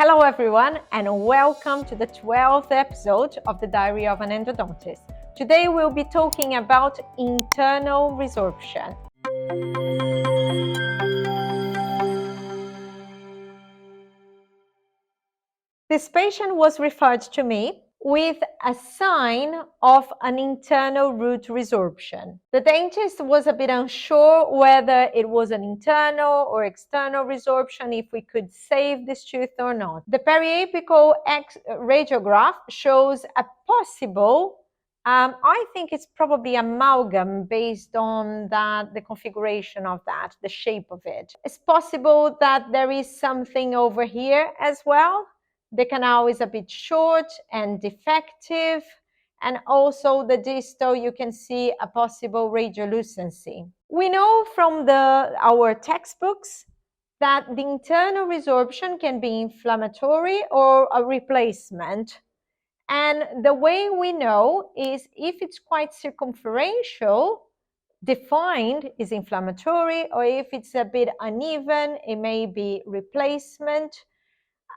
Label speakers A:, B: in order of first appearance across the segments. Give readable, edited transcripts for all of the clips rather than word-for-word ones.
A: Hello everyone and welcome to the 12th episode of the Diary of an Endodontist. Today we'll be talking about internal resorption. This patient was referred to me with a sign of an internal root resorption. The dentist was a bit unsure whether it was an internal or external resorption, if we could save this tooth or not. The periapical radiograph shows a possible, I think it's probably amalgam based on the configuration of that, the shape of it. It's possible that there is something over here as well. The canal is a bit short and defective, and also the distal, you can see a possible radiolucency. We know from our textbooks that the internal resorption can be inflammatory or a replacement. And the way we know is if it's quite circumferential, defined is inflammatory, or if it's a bit uneven, it may be replacement.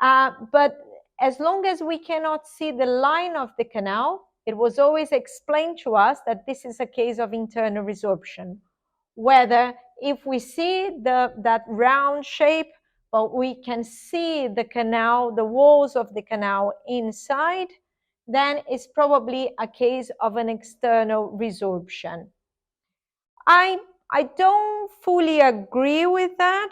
A: But as long as we cannot see the line of the canal, it was always explained to us that this is a case of internal resorption. Whether if we see that round shape, but we can see the canal, the walls of the canal inside, then it's probably a case of an external resorption. I don't fully agree with that.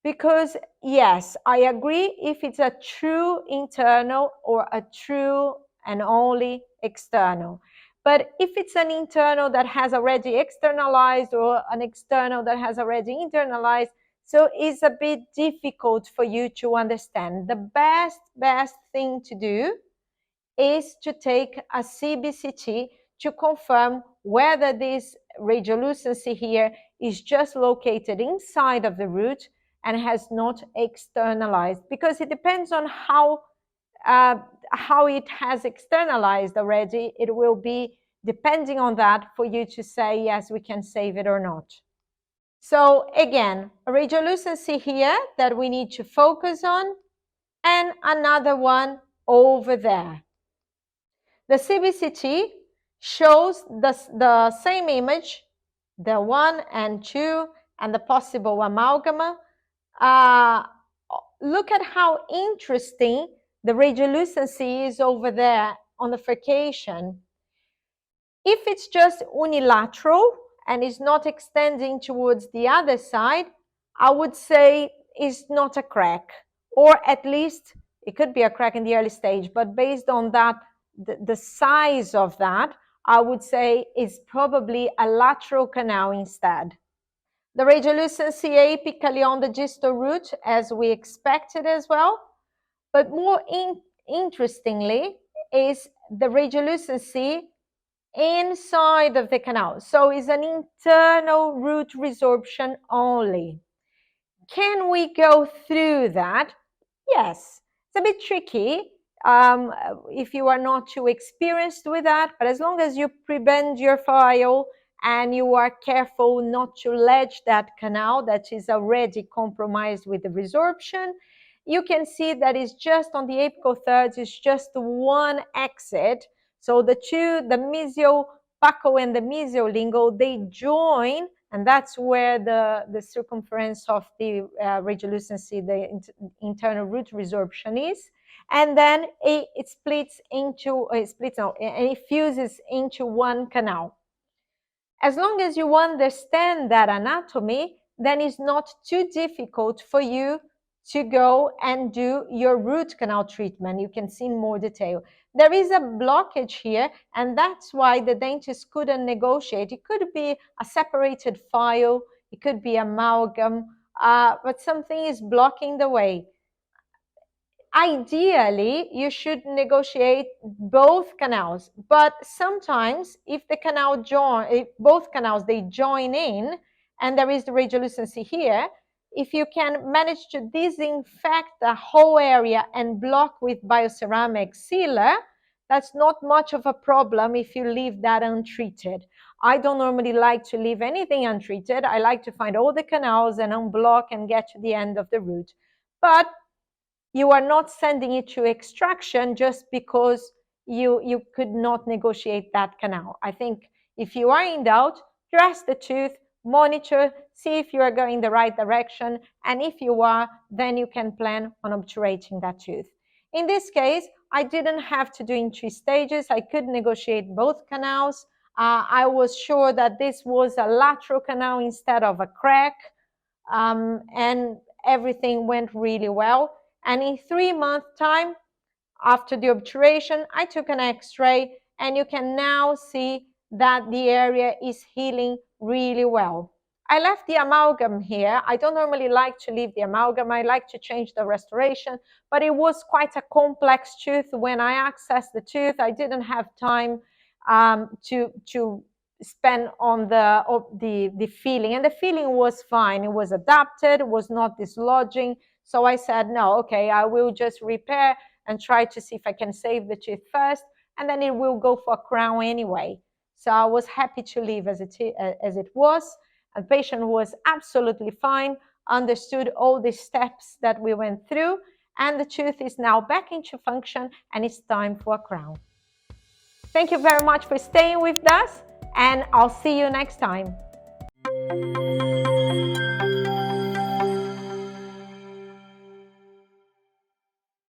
A: Because yes, I agree if it's a true internal or a true and only external. But if it's an internal that has already externalized or an external that has already internalized, so it's a bit difficult for you to understand. The best thing to do is to take a CBCT to confirm whether this radiolucency here is just located inside of the root and has not externalized, because it depends on how it has externalized already. It will be depending on that for you to say, yes, we can save it or not. So again, a radiolucency here that we need to focus on, and another one over there. The CBCT shows the same image, the 1 and 2, and the possible amalgam. Look at how interesting the radiolucency is over there on the furcation. If it's just unilateral and is not extending towards the other side, I would say it's not a crack, or at least it could be a crack in the early stage, but based on that, the size of that, I would say is probably a lateral canal instead. The radiolucency apically on the distal root, as we expected as well. But more interestingly is the radiolucency inside of the canal. So it's an internal root resorption only. Can we go through that? Yes, it's a bit tricky if you are not too experienced with that, but as long as you pre-bend your file and you are careful not to ledge that canal that is already compromised with the resorption, you can see that it's just on the apical thirds, it's just one exit. So the two, the mesial-buccal and the mesial-lingual, they join, and that's where the circumference of the radiolucency, the internal root resorption is. And then it splits into, and it fuses into one canal. As long as you understand that anatomy, then it's not too difficult for you to go and do your root canal treatment. You can see in more detail. There is a blockage here, and that's why the dentist couldn't negotiate. It could be a separated file, it could be amalgam, but something is blocking the way. Ideally, you should negotiate both canals, but sometimes if the canal if both canals, they join in and there is the radiolucency here, if you can manage to disinfect the whole area and block with bioceramic sealer, that's not much of a problem if you leave that untreated. I don't normally like to leave anything untreated. I like to find all the canals and unblock and get to the end of the root. But You are not sending it to extraction just because you could not negotiate that canal. I think if you are in doubt, dress the tooth, monitor, see if you are going the right direction, and if you are, then you can plan on obturating that tooth. In this case, I didn't have to do in 3 stages. I could negotiate both canals. I was sure that this was a lateral canal instead of a crack, and everything went really well. And in 3 months' time, after the obturation, I took an X-ray, and you can now see that the area is healing really well. I left the amalgam here. I don't normally like to leave the amalgam. I like to change the restoration, but it was quite a complex tooth. When I accessed the tooth, I didn't have time to spend on the filling, and the filling was fine. It was adapted, it was not dislodging. So I said, no, okay, I will just repair and try to see if I can save the tooth first, and then it will go for a crown anyway. So I was happy to leave as it was. The patient was absolutely fine, understood all the steps that we went through, and the tooth is now back into function, and it's time for a crown. Thank you very much for staying with us, and I'll see you next time.